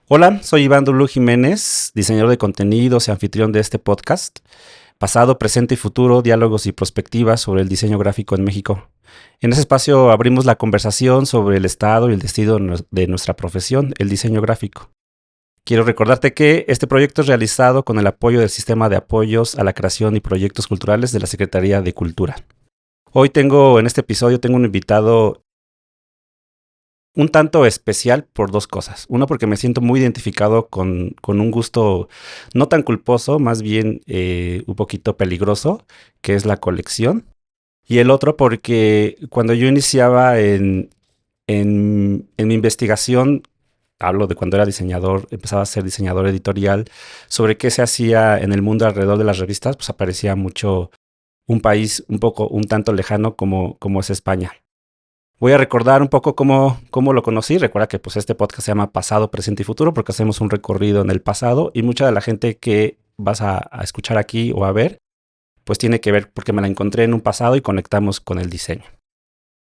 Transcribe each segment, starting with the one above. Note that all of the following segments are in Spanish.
Hola, soy Iván Dulú Jiménez, diseñador de contenidos y anfitrión de este podcast. Pasado, presente y futuro, diálogos y perspectivas sobre el diseño gráfico en México. En ese espacio abrimos la conversación sobre el estado y el destino de nuestra profesión, el diseño gráfico. Quiero recordarte que este proyecto es realizado con el apoyo del Sistema de Apoyos a la Creación y Proyectos Culturales de la Secretaría de Cultura. Hoy en este episodio, un invitado un tanto especial por dos cosas. Uno, porque me siento muy identificado con un gusto no tan culposo, más bien un poquito peligroso, que es la colección. Y el otro, porque cuando yo iniciaba en mi investigación, hablo de cuando era diseñador, empezaba a ser diseñador editorial, sobre qué se hacía en el mundo alrededor de las revistas, pues aparecía mucho un país un tanto lejano como es España. Voy a recordar un poco cómo lo conocí. Recuerda que pues, este podcast se llama Pasado, Presente y Futuro porque hacemos un recorrido en el pasado y mucha de la gente que vas a escuchar aquí o a ver, pues tiene que ver porque me la encontré en un pasado y conectamos con el diseño.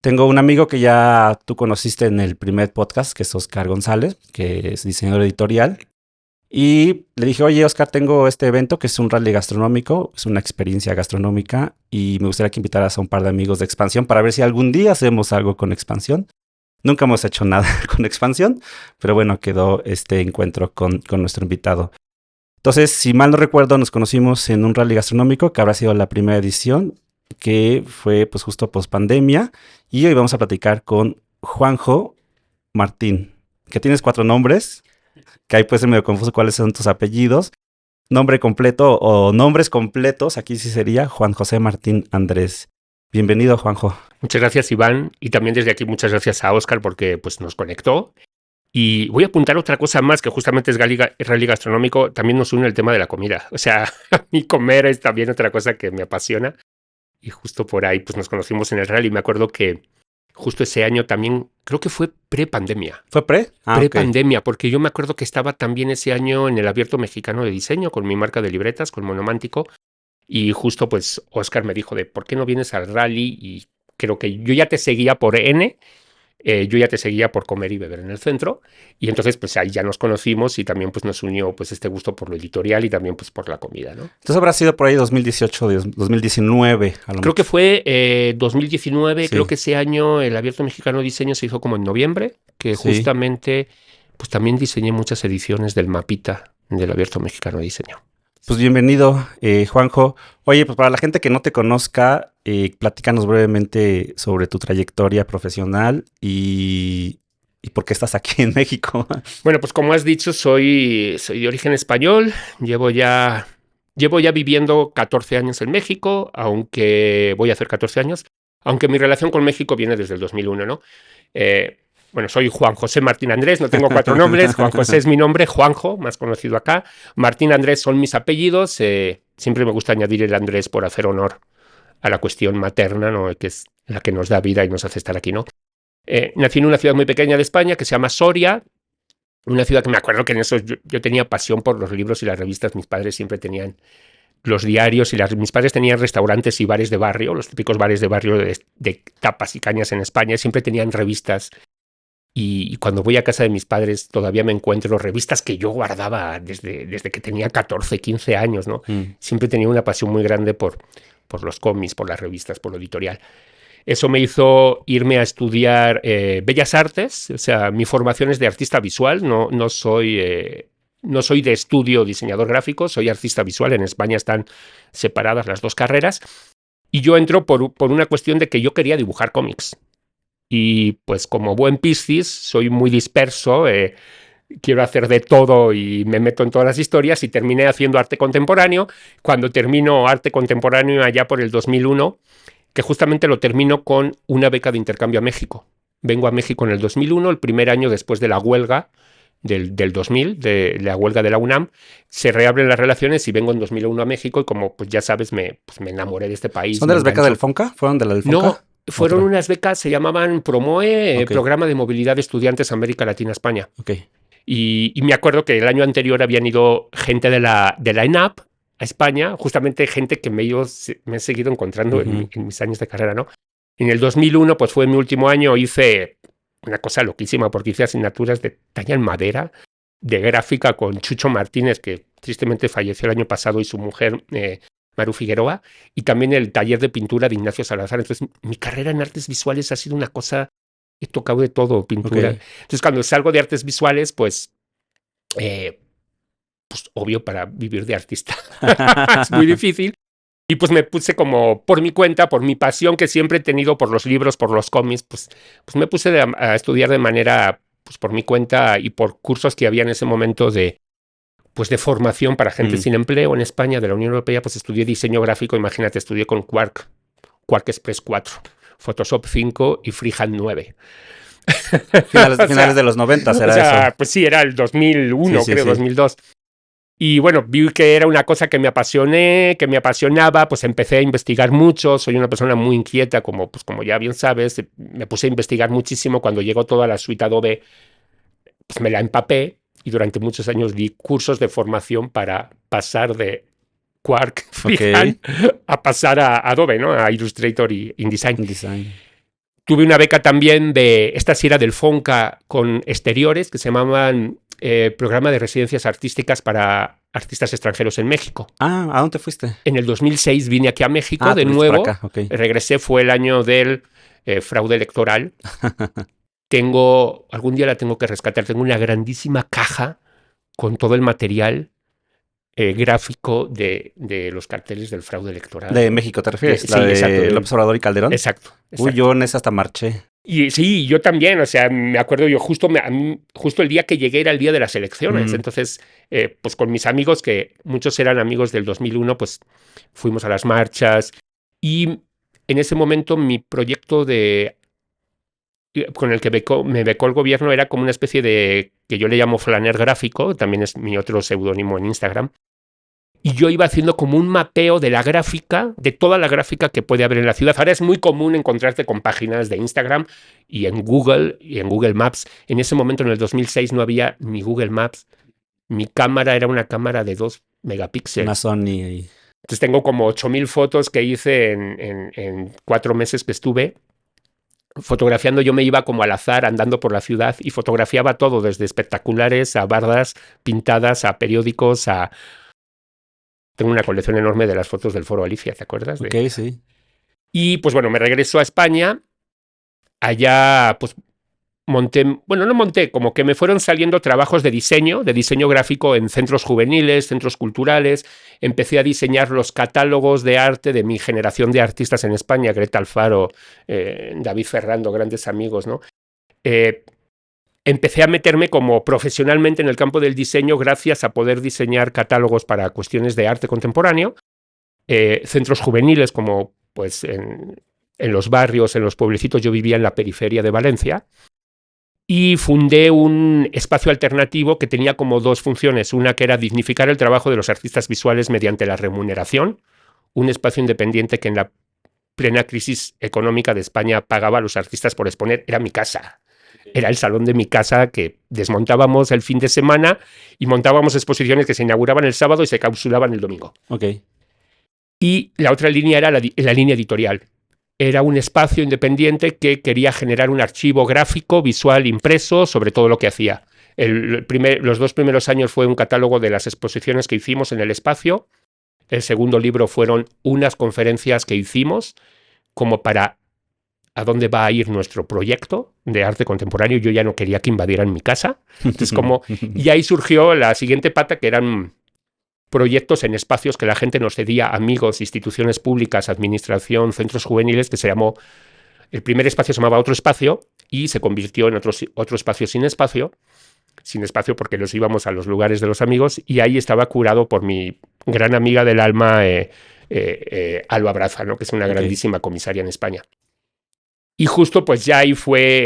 Tengo un amigo que ya tú conociste en el primer podcast, que es Oscar González, que es diseñador editorial. Y le dije, oye, Oscar, tengo este evento que es un rally gastronómico, es una experiencia gastronómica y me gustaría que invitaras a un par de amigos de Expansión para ver si algún día hacemos algo con Expansión. Nunca hemos hecho nada con Expansión, pero bueno, quedó este encuentro con nuestro invitado. Entonces, si mal no recuerdo, nos conocimos en un rally gastronómico que habrá sido la primera edición, que fue pues justo post pandemia. Y hoy vamos a platicar con Juanjo Martín, que tienes 4 nombres, que ahí puede ser medio confuso cuáles son tus apellidos. Nombre completo o nombres completos, aquí sí sería Juan José Martín Andrés. Bienvenido, Juanjo. Muchas gracias, Iván, y también desde aquí muchas gracias a Óscar porque pues, nos conectó. Y voy a apuntar otra cosa más, que justamente es rally gastronómico, también nos une el tema de la comida. O sea, a mí comer es también otra cosa que me apasiona. Y justo por ahí pues nos conocimos en el rally. Me acuerdo que justo ese año también, creo que fue pre-pandemia. ¿Fue pre? Pre-pandemia, porque yo me acuerdo que estaba también ese año en el Abierto Mexicano de Diseño con mi marca de libretas, con Monomántico. Y justo pues Óscar me dijo de ¿por qué no vienes al rally? Y creo que yo ya te seguía por N, yo ya te seguía por comer y beber en el centro, y entonces pues ahí ya nos conocimos y también pues nos unió pues este gusto por lo editorial y también pues por la comida, ¿no? Entonces habrá sido por ahí 2018, 2019, a lo Creo mucho. que fue 2019, Sí. creo que ese año el Abierto Mexicano de Diseño se hizo como en noviembre, que Sí. justamente pues también diseñé muchas ediciones del mapita del Abierto Mexicano de Diseño. Pues bienvenido, Juanjo. Oye, pues para la gente que no te conozca, platícanos brevemente sobre tu trayectoria profesional y por qué estás aquí en México. Bueno, pues como has dicho, soy de origen español, llevo ya viviendo 14 años en México, aunque voy a hacer 14 años, aunque mi relación con México viene desde el 2001, ¿no? Bueno, soy Juan José Martín Andrés, no tengo 4 nombres, Juan José es mi nombre, Juanjo, más conocido acá, Martín Andrés son mis apellidos, siempre me gusta añadir el Andrés por hacer honor a la cuestión materna, ¿no? Que es la que nos da vida y nos hace estar aquí, ¿no? Nací en una ciudad muy pequeña de España que se llama Soria, una ciudad que me acuerdo que en eso yo tenía pasión por los libros y las revistas. Mis padres siempre tenían los diarios y mis padres tenían restaurantes y bares de barrio, los típicos bares de barrio de tapas y cañas en España. Siempre tenían revistas. Y cuando voy a casa de mis padres todavía me encuentro revistas que yo guardaba desde que tenía 14, 15 años, ¿no? Siempre tenía una pasión muy grande por los cómics, por las revistas, por lo editorial. Eso me hizo irme a estudiar Bellas Artes, o sea, mi formación es de artista visual, no soy de estudio diseñador gráfico, soy artista visual, en España están separadas las dos carreras, y yo entro por una cuestión de que yo quería dibujar cómics. Y pues como buen Piscis, soy muy disperso, quiero hacer de todo y me meto en todas las historias y terminé haciendo arte contemporáneo. Cuando termino arte contemporáneo allá por el 2001, que justamente lo termino con una beca de intercambio a México. Vengo a México en el 2001, el primer año después de la huelga del 2000, de la huelga de la UNAM, se reabren las relaciones y vengo en 2001 a México y como pues ya sabes, me enamoré de este país. ¿Son de las becas del FONCA? ¿Fueron de la del FONCA? No, fueron unas becas, se llamaban PROMOE, Ok. Programa de Movilidad de Estudiantes América Latina España. Ok. Y me acuerdo que el año anterior habían ido gente de la ENAP a España, justamente gente que me he seguido encontrando en mis años de carrera, ¿no? En el 2001, pues fue mi último año, hice una cosa loquísima porque hice asignaturas de talla en madera, de gráfica con Chucho Martínez, que tristemente falleció el año pasado, y su mujer, Maru Figueroa, y también el taller de pintura de Ignacio Salazar. Entonces, mi carrera en artes visuales ha sido una cosa, he tocado de todo, pintura. Ok. Entonces, cuando salgo de artes visuales, pues obvio, para vivir de artista es muy difícil. Y pues me puse como por mi cuenta, por mi pasión que siempre he tenido por los libros, por los cómics, pues me puse a estudiar de manera, pues por mi cuenta y por cursos que había en ese momento de formación para gente sin empleo en España, de la Unión Europea. Pues estudié diseño gráfico, imagínate, estudié con Quark Express 4, Photoshop 5 y Freehand 9. Finales de los 90 era eso. Pues sí, era el 2001, Sí, creo, sí. 2002. Y bueno, vi que era una cosa que me apasionaba, pues empecé a investigar mucho. Soy una persona muy inquieta, como ya bien sabes. Me puse a investigar muchísimo. Cuando llegó toda la suite Adobe, pues me la empapé, y durante muchos años di cursos de formación para pasar de Quark Freehand a pasar a Adobe, ¿no? A Illustrator y InDesign. Tuve una beca también esta sí era del FONCA, con exteriores, que se llamaban Programa de Residencias Artísticas para Artistas Extranjeros en México. ¿A dónde fuiste? En el 2006 vine aquí a México de nuevo. Para acá. Okay. Regresé, fue el año del fraude electoral. Algún día la tengo que rescatar. Tengo una grandísima caja con todo el material gráfico de los carteles del fraude electoral. ¿De México te refieres? Sí, ¿La de exacto. López Obrador y Calderón? Exacto. Uy, yo en esa hasta marché. Y sí, yo también, o sea, me acuerdo yo justo el día que llegué era el día de las elecciones. Entonces, pues con mis amigos, que muchos eran amigos del 2001, pues fuimos a las marchas. Y en ese momento mi proyecto con el que me becó el gobierno era como una especie de, que yo le llamo flaner gráfico, también es mi otro seudónimo en Instagram. Y yo iba haciendo como un mapeo de la gráfica, de toda la gráfica que puede haber en la ciudad. Ahora es muy común encontrarte con páginas de Instagram y en Google Maps. En ese momento, en el 2006, no había ni Google Maps. Mi cámara era una cámara de 2 megapíxeles. Una Sony. Entonces tengo como 8,000 fotos que hice en 4 meses que estuve fotografiando. Yo me iba como al azar andando por la ciudad y fotografiaba todo, desde espectaculares a bardas pintadas, a periódicos, Tengo una colección enorme de las fotos del Foro Alicia, ¿te acuerdas? Ok, sí. Y pues bueno, me regreso a España. Allá pues no monté, como que me fueron saliendo trabajos de diseño gráfico en centros juveniles, centros culturales. Empecé a diseñar los catálogos de arte de mi generación de artistas en España, Greta Alfaro, David Ferrando, grandes amigos, ¿no? Empecé a meterme como profesionalmente en el campo del diseño gracias a poder diseñar catálogos para cuestiones de arte contemporáneo, centros juveniles como pues en los barrios, en los pueblecitos. Yo vivía en la periferia de Valencia y fundé un espacio alternativo que tenía como 2 funciones. Una que era dignificar el trabajo de los artistas visuales mediante la remuneración, un espacio independiente que en la plena crisis económica de España pagaba a los artistas por exponer. Era mi casa. Era el salón de mi casa que desmontábamos el fin de semana y montábamos exposiciones que se inauguraban el sábado y se clausuraban el domingo. Okay. Y la otra línea era la línea editorial. Era un espacio independiente que quería generar un archivo gráfico, visual, impreso, sobre todo lo que hacía. Los 2 primeros años fue un catálogo de las exposiciones que hicimos en el espacio. El segundo libro fueron unas conferencias que hicimos como para a dónde va a ir nuestro proyecto de arte contemporáneo. Yo ya no quería que invadieran mi casa. Entonces, y ahí surgió la siguiente pata, que eran proyectos en espacios que la gente nos cedía, amigos, instituciones públicas, administración, centros juveniles, que se llamó, el primer espacio se llamaba Otro Espacio y se convirtió en otro espacio sin espacio porque nos íbamos a los lugares de los amigos, y ahí estaba curado por mi gran amiga del alma, Alba Braza, ¿no? Que es una grandísima comisaria en España. Y justo pues ya ahí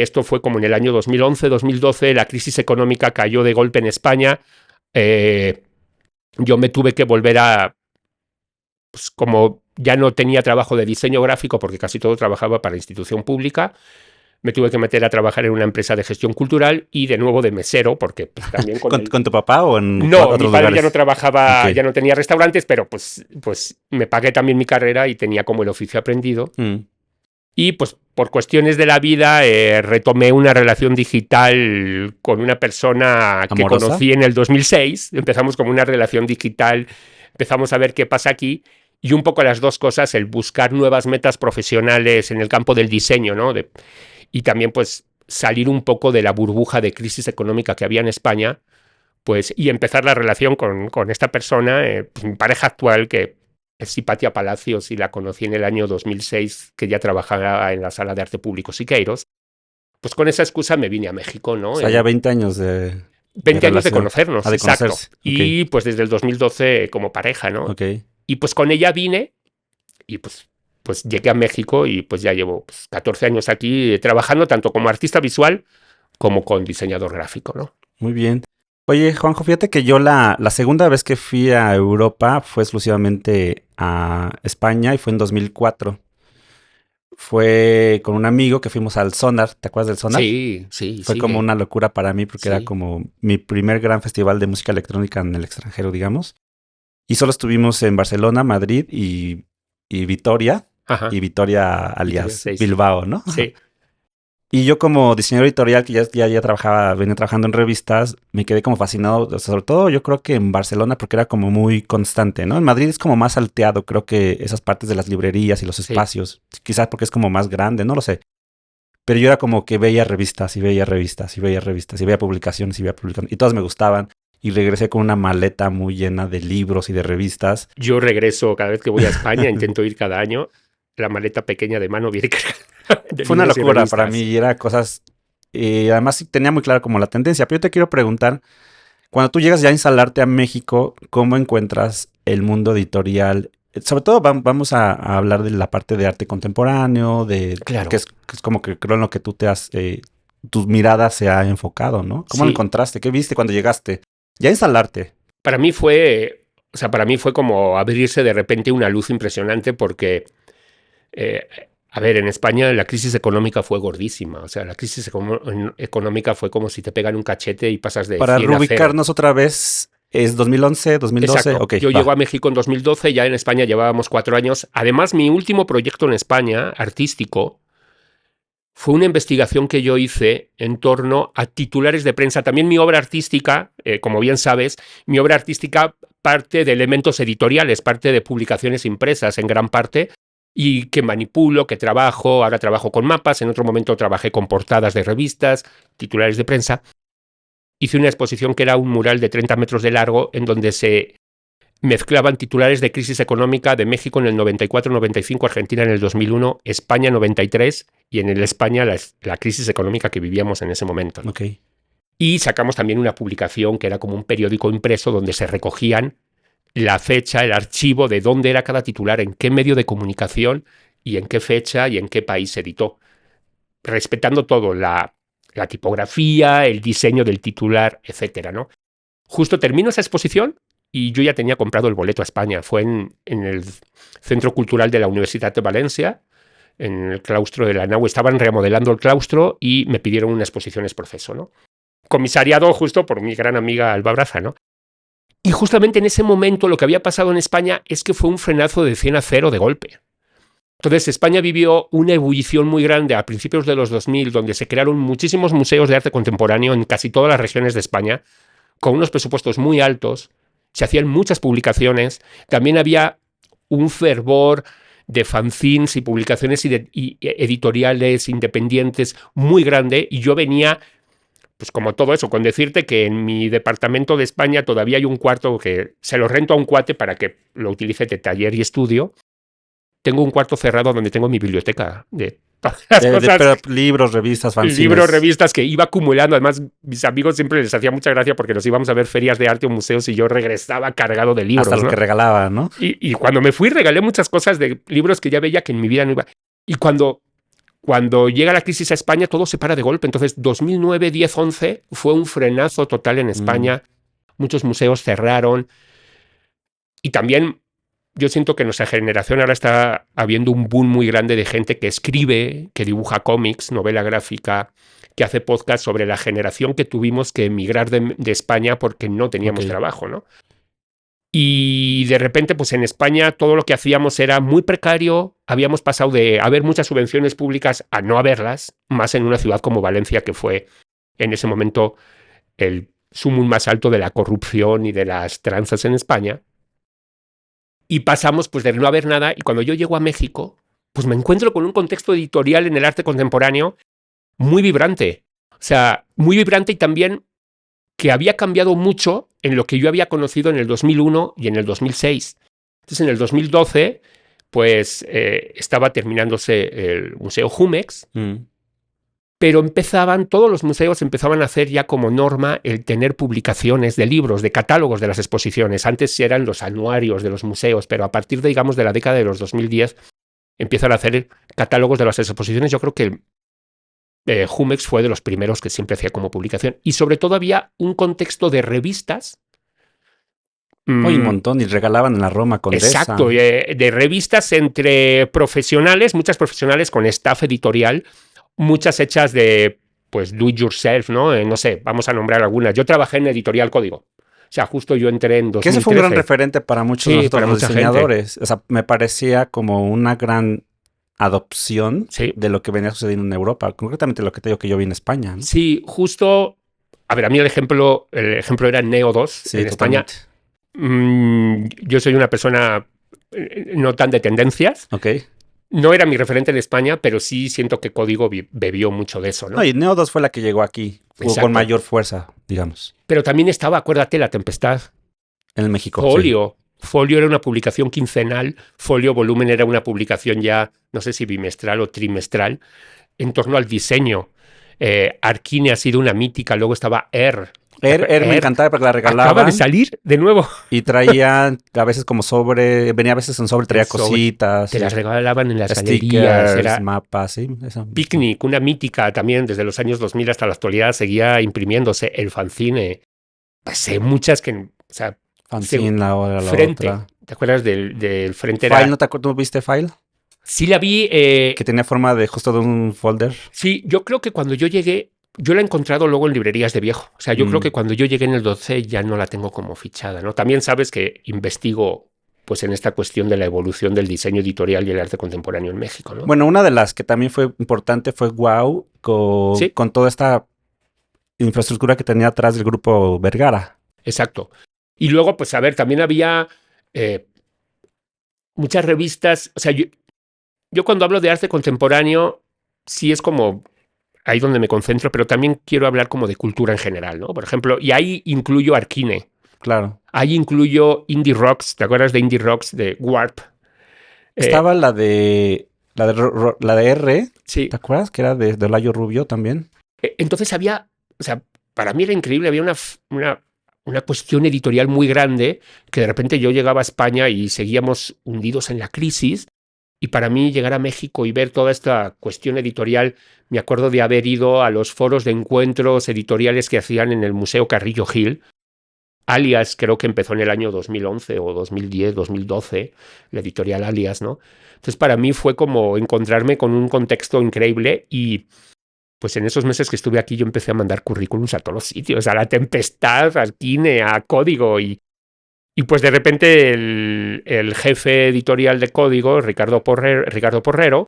esto fue como en el año 2011, 2012, la crisis económica cayó de golpe en España. Yo me tuve que volver pues como ya no tenía trabajo de diseño gráfico porque casi todo trabajaba para institución pública, me tuve que meter a trabajar en una empresa de gestión cultural y de nuevo de mesero, porque pues, también ¿Con tu papá o en No, otros mi padre lugares? Ya no trabajaba, ya no tenía restaurantes, pero pues me pagué también mi carrera y tenía como el oficio aprendido. Y pues por cuestiones de la vida retomé una relación digital con una persona que ¿Amorosa? conocí en el 2006. Empezamos como una relación digital, empezamos a ver qué pasa aquí. Y un poco las dos cosas, el buscar nuevas metas profesionales en el campo del diseño, ¿no? Y también pues salir un poco de la burbuja de crisis económica que había en España, pues, y empezar la relación con esta persona, pues, mi pareja actual, que es Hipatia Palacios, y la conocí en el año 2006, que ya trabajaba en la Sala de Arte Público Siqueiros. Pues con esa excusa me vine a México, O ¿no? sea, ya 20 años de 20 años de relación. conocernos, De exacto. conocerse. Ok, Y pues desde el 2012 como pareja, ¿no? ok. Y pues con ella vine y pues llegué a México y pues ya llevo pues, 14 años aquí trabajando tanto como artista visual como con diseñador gráfico, ¿no? Muy bien. Oye, Juanjo, fíjate que yo la segunda vez que fui a Europa fue exclusivamente a España y fue en 2004. Fue con un amigo que fuimos al Sonar. ¿Te acuerdas del Sonar? Sí, sí, Fue como sigue. una locura para mí porque era Sí. como mi primer gran festival de música electrónica en el extranjero, digamos. Y solo estuvimos en Barcelona, Madrid y Vitoria. Y Ajá. Vitoria Victoria alias 6. Bilbao, ¿no? Sí. Y yo como diseñador editorial que ya trabajaba, venía trabajando en revistas, me quedé como fascinado, o sea, sobre todo yo creo que en Barcelona porque era como muy constante, ¿no? En Madrid es como más salteado, creo que esas partes de las librerías y los Sí. espacios, quizás porque es como más grande, no lo sé. Pero yo era como que veía revistas y veía revistas y veía revistas y veía publicaciones y veía publicaciones y todas me gustaban. Y regresé con una maleta muy llena de libros y de revistas. Yo regreso cada vez que voy a España, intento ir cada año. La maleta pequeña de mano viene cargada de Fue una libros y locura para mí revistas. y era cosas... Y además sí tenía muy claro como la tendencia. Pero yo te quiero preguntar, cuando tú llegas ya a instalarte a México, ¿cómo encuentras el mundo editorial? Sobre todo vamos a hablar de la parte de arte contemporáneo, Claro. que es como que creo en lo que tú te has, tu mirada se ha enfocado, ¿no? ¿Cómo lo Sí. encontraste? ¿Qué viste cuando llegaste? Ya a instalarte. Para mí fue como abrirse de repente una luz impresionante porque, eh, a ver, en España la crisis económica fue gordísima. O sea, la crisis económica fue como si te pegan un cachete y pasas de Para 100 a 0. reubicarnos otra vez, ¿es 2011, 2012? Exacto. Ok, Yo llego a va. México en 2012, ya en España llevábamos 4 años. Además, mi último proyecto en España, artístico, fue una investigación que yo hice en torno a titulares de prensa. También mi obra artística, como bien sabes, mi obra artística parte de elementos editoriales, parte de publicaciones impresas en gran parte, y que manipulo, que trabajo. Ahora trabajo con mapas, en otro momento trabajé con portadas de revistas, titulares de prensa. Hice una exposición que era un mural de 30 metros de largo en donde se mezclaban titulares de crisis económica de México en el 94-95, Argentina en el 2001, España 93 y en el España la crisis económica que vivíamos en ese momento, ¿no? Ok. Y sacamos también una publicación que era como un periódico impreso donde se recogían la fecha, el archivo de dónde era cada titular, en qué medio de comunicación y en qué fecha y en qué país se editó, respetando todo, la tipografía, el diseño del titular, etcétera, ¿no? Justo termino esa exposición y yo ya tenía comprado el boleto a España. Fue en el Centro Cultural de la Universidad de Valencia, en el claustro de la nau. Estaban remodelando el claustro y me pidieron una exposición ex profeso, ¿no? Comisariado justo por mi gran amiga Alba Braza, ¿no? Y justamente en ese momento lo que había pasado en España es que fue un frenazo de 100 a 0 de golpe. Entonces España vivió una ebullición muy grande a principios de los 2000, donde se crearon muchísimos museos de arte contemporáneo en casi todas las regiones de España, con unos presupuestos muy altos, se hacían muchas publicaciones, también había un fervor de fanzines y publicaciones y editoriales independientes muy grande, y yo venía, pues como todo eso, con decirte que en mi departamento de España todavía hay un cuarto que se lo rento a un cuate para que lo utilice de taller y estudio. Tengo un cuarto cerrado donde tengo mi biblioteca de todas las cosas, Pero libros, revistas, libros, fanzines. revistas que iba acumulando. Además, mis amigos siempre les hacía mucha gracia porque nos íbamos a ver ferias de arte o museos y yo regresaba cargado de Hasta libros, lo que ¿no? regalaba, ¿no? Y cuando me fui regalé muchas cosas de libros que ya veía que en mi vida no iba. Y cuando llega la crisis a España todo se para de golpe. Entonces 2009, 10, 11 fue un frenazo total en Mm, España. Muchos museos cerraron. Y también yo siento que en nuestra generación ahora está habiendo un boom muy grande de gente que escribe, que dibuja cómics, novela gráfica, que hace podcast sobre la generación que tuvimos que emigrar de España porque no ok. teníamos trabajo, ¿no? Y de repente, pues en España todo lo que hacíamos era muy precario. Habíamos pasado de haber muchas subvenciones públicas a no haberlas, más en una ciudad como Valencia, que fue en ese momento el sumum más alto de la corrupción y de las tranzas en España. Y pasamos pues de no haber nada, y cuando yo llego a México, pues me encuentro con un contexto editorial en el arte contemporáneo muy vibrante. O sea, muy vibrante, y también que había cambiado mucho en lo que yo había conocido en el 2001 y en el 2006. Entonces, en el 2012, pues estaba terminándose el Museo Jumex, pero todos los museos empezaban a hacer ya como norma el tener publicaciones de libros, de catálogos de las exposiciones. Antes eran los anuarios de los museos, pero a partir de, digamos, de la década de los 2010 empiezan a hacer catálogos de las exposiciones. Yo creo que Jumex fue de los primeros que siempre hacía como publicación. Y sobre todo había un contexto de revistas. Un montón, y regalaban en la Roma Condesa. Exacto, de revistas entre profesionales, muchas profesionales con staff editorial, muchas hechas de, pues, do it yourself, ¿no? No sé, vamos a nombrar algunas. Yo trabajé en Editorial Código. O sea, justo yo entré en 2013. Que ese fue un gran referente para muchos de nosotros, para los diseñadores. Gente. O sea, me parecía como una gran adopción de lo que venía sucediendo en Europa, concretamente lo que te digo que yo vi en España, ¿no? Sí, justo. A ver, a mí el ejemplo era Neo 2 en España. Yo soy una persona no tan de tendencias. Ok. No era mi referente en España, pero sí siento que Código bebió mucho de eso, ¿no? No, y Neo 2 fue la que llegó aquí, con mayor fuerza, digamos. Pero también estaba, acuérdate, La Tempestad. En México. Folio. Sí. Folio era una publicación quincenal. Folio Volumen era una publicación ya, no sé si bimestral o trimestral, en torno al diseño. Arkine ha sido una mítica. Luego estaba me encantaba porque la regalaban. Acaba de salir de nuevo. Y traía a veces como venía a veces en sobre, traía cositas. Te las regalaban en las stickers, galerías. Era mapas, sí. Picnic, una mítica también, desde los años 2000 hasta la actualidad, seguía imprimiéndose. El fanzine. Pasé muchas que, o sea, fanzine, la Frente. otra. ¿Te acuerdas del Frente? File, ¿no te acuerdas? ¿Tú viste File? Sí la vi. Que tenía forma de justo de un folder. Sí, yo creo que cuando yo llegué, yo la he encontrado luego en librerías de viejo. O sea, yo creo que cuando yo llegué en el 12 ya no la tengo como fichada, ¿no? También sabes que investigo pues en esta cuestión de la evolución del diseño editorial y el arte contemporáneo en México, ¿no? Bueno, una de las que también fue importante fue Wow, con toda esta infraestructura que tenía atrás del grupo Vergara. Exacto. Y luego, pues a ver, también había muchas revistas. O sea, yo cuando hablo de arte contemporáneo, sí es como ahí donde me concentro, pero también quiero hablar como de cultura en general, ¿no? Por ejemplo, y ahí incluyo Arkine. Claro. Ahí incluyo Indie Rocks. ¿Te acuerdas de Indie Rocks de Warp? Estaba la de R. Sí. ¿Te acuerdas? Que era de Olayo Rubio también. Entonces había, o sea, para mí era increíble, había una cuestión editorial muy grande, que de repente yo llegaba a España y seguíamos hundidos en la crisis. Y para mí llegar a México y ver toda esta cuestión editorial, me acuerdo de haber ido a los foros de encuentros editoriales que hacían en el Museo Carrillo Gil. Alias creo que empezó en el año 2011 o 2010, 2012, la editorial Alias, ¿no? Entonces para mí fue como encontrarme con un contexto increíble, y pues en esos meses que estuve aquí yo empecé a mandar currículums a todos los sitios, a La Tempestad, al Kine, a Código, y pues de repente el jefe editorial de Código, Ricardo Porrero,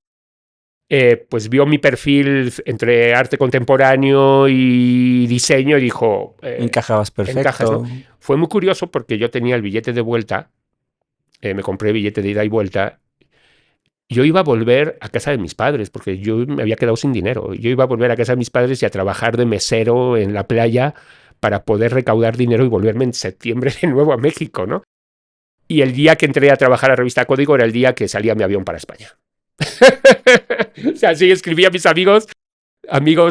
pues vio mi perfil entre arte contemporáneo y diseño y dijo... Encajabas perfecto. Encajas, ¿no? Fue muy curioso porque yo tenía el billete de vuelta, me compré el billete de ida y vuelta. Yo iba a volver a casa de mis padres porque yo me había quedado sin dinero. Yo iba a volver a casa de mis padres y a trabajar de mesero en la playa para poder recaudar dinero y volverme en septiembre de nuevo a México, ¿no? Y el día que entré a trabajar a la revista Código era el día que salía mi avión para España. O sea, sí, escribí a mis amigos,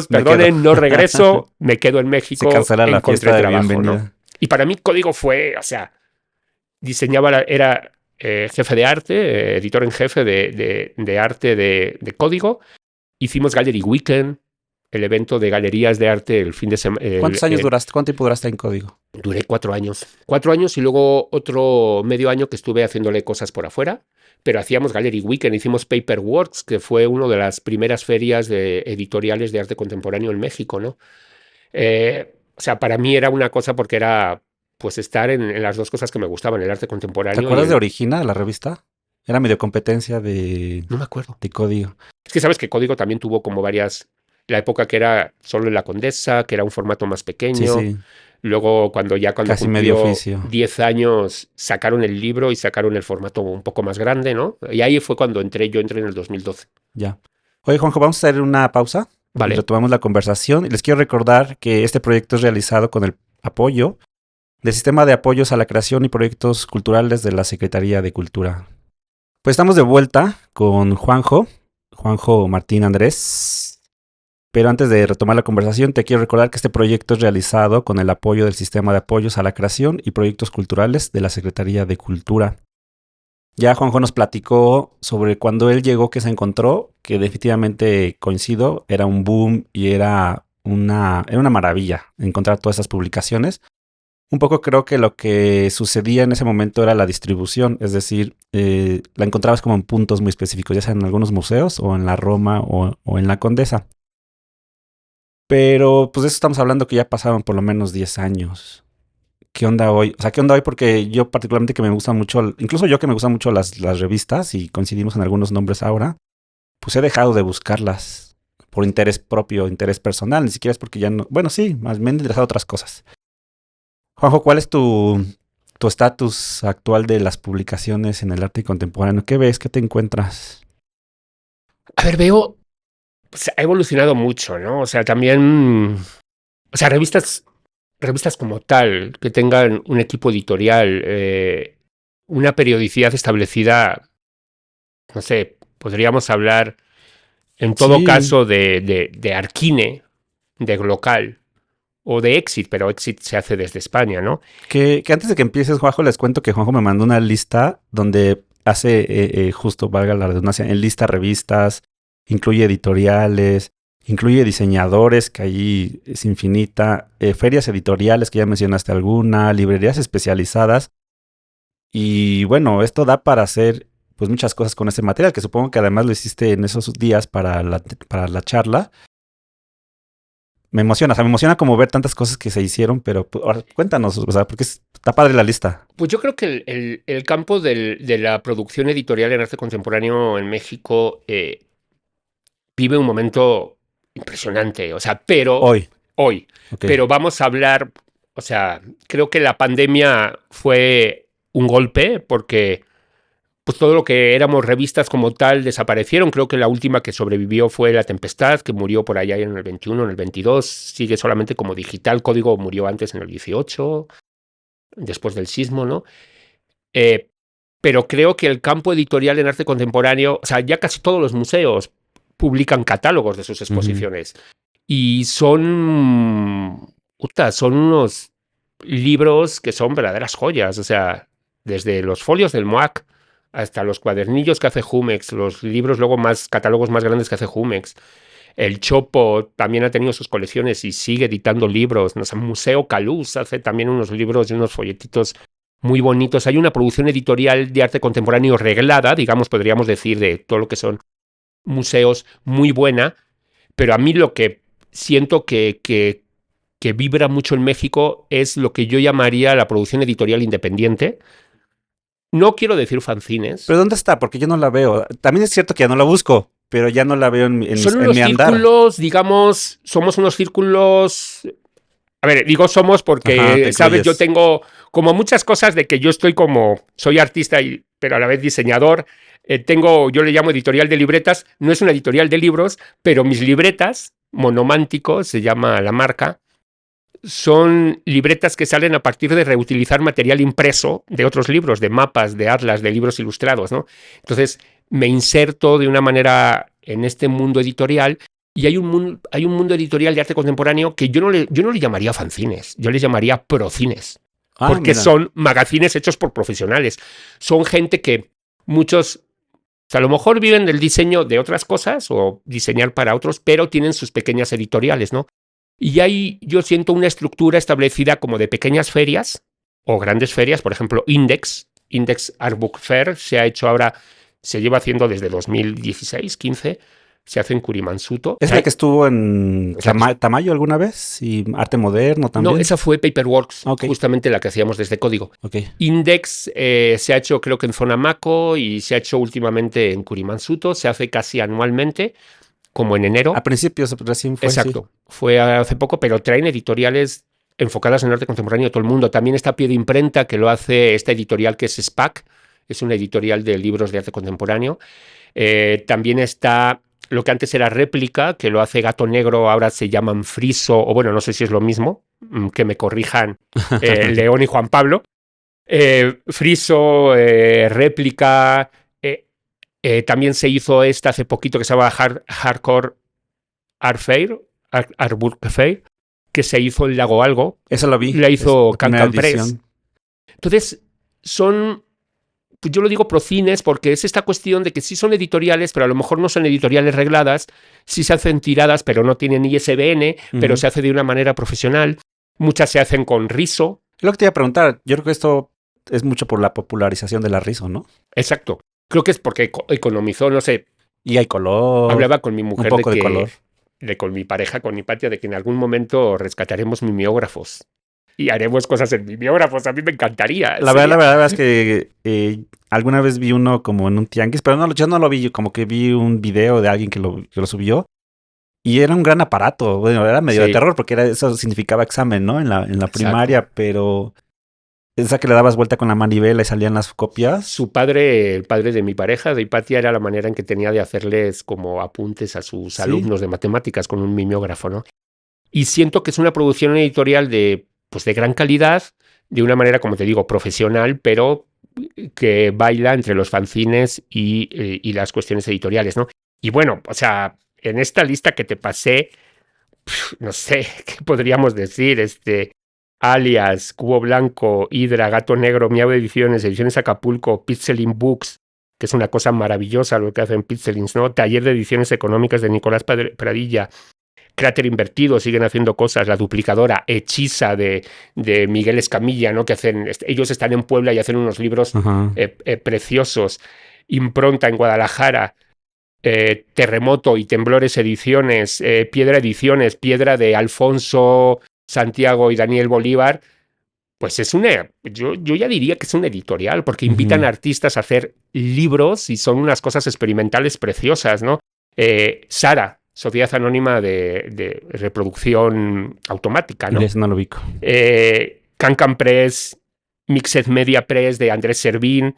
perdonen, no regreso, me quedo en México. Se cancela la fiesta de bienvenida. ¿no? Y para mí Código fue, o sea, era jefe de arte, editor en jefe de arte de Código. Hicimos Gallery Weekend, el evento de galerías de arte el fin de semana. ¿Cuántos años duraste? ¿Cuánto tiempo duraste en Código? Duré 4 años. 4 años y luego otro medio año que estuve haciéndole cosas por afuera. Pero hacíamos Gallery Weekend, hicimos Paperworks, que fue una de las primeras ferias editoriales de arte contemporáneo en México, ¿no? O sea, para mí era una cosa porque era pues estar en las dos cosas que me gustaban, el arte ¿Te contemporáneo y acuerdas de el... Origina, de la revista? Era medio competencia No me acuerdo. de código. Es que sabes que Código también tuvo como varias... La época que era solo en La Condesa, que era un formato más Sí, pequeño. sí, Luego, cuando casi medio cumplió oficio. 10 años, sacaron el libro y sacaron el formato un poco más grande, ¿no? Y ahí fue cuando yo entré en el 2012. Ya. Oye, Juanjo, vamos a hacer una pausa y Vale. retomamos la conversación. Y les quiero recordar que este proyecto es realizado con el apoyo del Sistema de Apoyos a la Creación y Proyectos Culturales de la Secretaría de Cultura. Pues estamos de vuelta con Juanjo Martín Andrés. Pero antes de retomar la conversación, te quiero recordar que este proyecto es realizado con el apoyo del Sistema de Apoyos a la Creación y Proyectos Culturales de la Secretaría de Cultura. Ya Juanjo nos platicó sobre cuando él llegó, que se encontró, que definitivamente coincido, era un boom y era una maravilla encontrar todas esas publicaciones. Un poco creo que lo que sucedía en ese momento era la distribución, es decir, la encontrabas como en puntos muy específicos, ya sea en algunos museos o en la Roma o en la Condesa. Pero pues de eso estamos hablando que ya pasaron por lo menos 10 años. ¿Qué onda hoy? O sea, ¿qué onda hoy? Porque yo particularmente que me gusta mucho, incluso yo que me gustan mucho las revistas y coincidimos en algunos nombres ahora, pues he dejado de buscarlas por interés propio, interés personal, ni siquiera es porque ya no... Bueno, sí, más me han interesado otras cosas. Juanjo, ¿cuál es tu estatus actual de las publicaciones en el arte contemporáneo? ¿Qué ves? ¿Qué te encuentras? A ver, veo... Pues, ha evolucionado mucho, ¿no? O sea, también... O sea, revistas como tal, que tengan un equipo editorial, una periodicidad establecida, no sé, podríamos hablar en todo Sí, caso de Arquine, de Glocal o de Exit, pero Exit se hace desde España, ¿no? que antes de que empieces, Juanjo, les cuento que Juanjo me mandó una lista donde hace, justo valga la redundancia, en lista revistas, incluye editoriales, incluye diseñadores, que allí es infinita, ferias editoriales, que ya mencionaste alguna, librerías especializadas. Y bueno, esto da para hacer pues muchas cosas con ese material, que supongo que además lo hiciste en esos días para la charla. Me emociona, o sea, me emociona como ver tantas cosas que se hicieron, pero pues, ahora, cuéntanos, o sea, porque está padre la lista. Pues yo creo que el campo de la producción editorial en arte contemporáneo en México vive un momento impresionante, o sea, pero Hoy, hoy, ok. pero vamos a hablar, o sea, creo que la pandemia fue un golpe porque pues todo lo que éramos revistas como tal desaparecieron. Creo que la última que sobrevivió fue La Tempestad, que murió por allá en el 21, en el 22, sigue solamente como digital, Código murió antes en el 18, después del sismo, ¿no? Eh, pero creo que el campo editorial en arte contemporáneo, o sea, ya casi todos los museos publican catálogos de sus Ujú. exposiciones y son unos libros que son verdaderas joyas, o sea, desde los folios del MOAC hasta los cuadernillos que hace Jumex, los libros luego más, catálogos más grandes que hace Jumex. El Chopo también ha tenido sus colecciones y sigue editando libros. No sé, Museo Calús hace también unos libros y unos folletitos muy bonitos. Hay una producción editorial de arte contemporáneo reglada, digamos, podríamos decir, de todo lo que son museos, muy buena, pero a mí lo que siento que vibra mucho en México es lo que yo llamaría la producción editorial independiente. No quiero decir fanzines. Pero ¿dónde está? Porque yo no la veo. También es cierto que ya no la busco, pero ya no la veo Son en mi unos andar. círculos, digamos, somos unos círculos. A ver, digo somos Ajá, te porque, ¿sabes? Yo incluyes. tengo como muchas cosas de que yo estoy como, soy artista, pero a la vez diseñador. Yo le llamo editorial de libretas, no es una editorial de libros, pero mis libretas, Monomántico, se llama la marca, son libretas que salen a partir de reutilizar material impreso de otros libros, de mapas, de atlas, de libros ilustrados, ¿no? Entonces me inserto de una manera en este mundo editorial y hay un mundo editorial de arte contemporáneo que yo no le llamaría fanzines, yo les llamaría procines, Ah, porque mira. son magazines hechos por profesionales. Son gente que muchos, o sea, a lo mejor viven del diseño de otras cosas o diseñar para otros, pero tienen sus pequeñas editoriales, ¿no? Y ahí yo siento una estructura establecida como de pequeñas ferias o grandes ferias, por ejemplo, Index Art Book Fair se ha hecho ahora, se lleva haciendo desde 2016, 15, se hace en Kurimansuto. ¿Es la que estuvo en Exacto. Tamayo alguna vez? ¿Y Arte Moderno también? No, esa fue Paperworks, Ok, justamente la que hacíamos desde código. ok. Index se ha hecho creo que en Zona Mako y se ha hecho últimamente en Kurimansuto, se hace casi anualmente, como en enero. A principios recién fue, sí. Exacto, fue hace poco, pero traen editoriales enfocadas en arte contemporáneo de todo el mundo. También está Pie de Imprenta, que lo hace esta editorial que es SPAC, es una editorial de libros de arte contemporáneo. También está lo que antes era Réplica, que lo hace Gato Negro, ahora se llaman Friso, o bueno, no sé si es lo mismo, que me corrijan León y Juan Pablo. Friso, Réplica, también se hizo esta hace poquito que se llama Hardcore Art Fair, Art Fair, que se hizo en Lago Algo. Eso lo vi. La hizo La primera Can Press. edición. Entonces, son, pues yo lo digo procines porque es esta cuestión de que sí son editoriales, pero a lo mejor no son editoriales regladas, sí se hacen tiradas, pero no tienen ISBN, pero se hace de una manera profesional. Muchas se hacen con riso. Lo que te iba a preguntar, yo creo que esto es mucho por la popularización de la riso, ¿no? Exacto. Creo que es porque economizó, no sé. Y hay color. Hablaba con mi mujer un poco de color. Con mi pareja, con Hipatia, de que en algún momento rescataremos mimeógrafos y haremos cosas en mimeógrafos. A mí me encantaría. La verdad es que alguna vez vi uno como en un tianguis, pero no, yo no lo vi, como que vi un video de alguien que lo subió. Y era un gran aparato. Bueno, era medio de terror porque eso significaba examen, ¿no? En la primaria, pero esa que le dabas vuelta con la manivela y salían las copias. Su padre, el padre de mi pareja, de Hipatia, era la manera en que tenía de hacerles como apuntes a sus alumnos de matemáticas con un mimeógrafo, ¿no? Y siento que es una producción editorial de gran calidad, de una manera, como te digo, profesional, pero que baila entre los fanzines y las cuestiones editoriales, ¿no? Y bueno, o sea, en esta lista que te pasé, no sé, ¿qué podríamos decir? Alias, Cubo Blanco, Hydra, Gato Negro, Miau Ediciones, Ediciones Acapulco, Pixelin Books, que es una cosa maravillosa lo que hacen Pixelins, ¿no? Taller de Ediciones Económicas de Nicolás Pradilla, Cráter Invertido, siguen haciendo cosas, La Duplicadora, Hechiza de Miguel Escamilla, ¿no? Que hacen, ellos están en Puebla y hacen unos libros preciosos. Impronta en Guadalajara, Terremoto y Temblores Ediciones, Piedra Ediciones, Piedra de Alfonso Santiago y Daniel Bolívar. Pues es yo ya diría que es un editorial, porque invitan a artistas a hacer libros y son unas cosas experimentales preciosas, ¿no? Sara, Sociedad Anónima de Reproducción Automática, ¿no? Eso no lo ubico. Can Press, Mixed Media Press de Andrés Servín,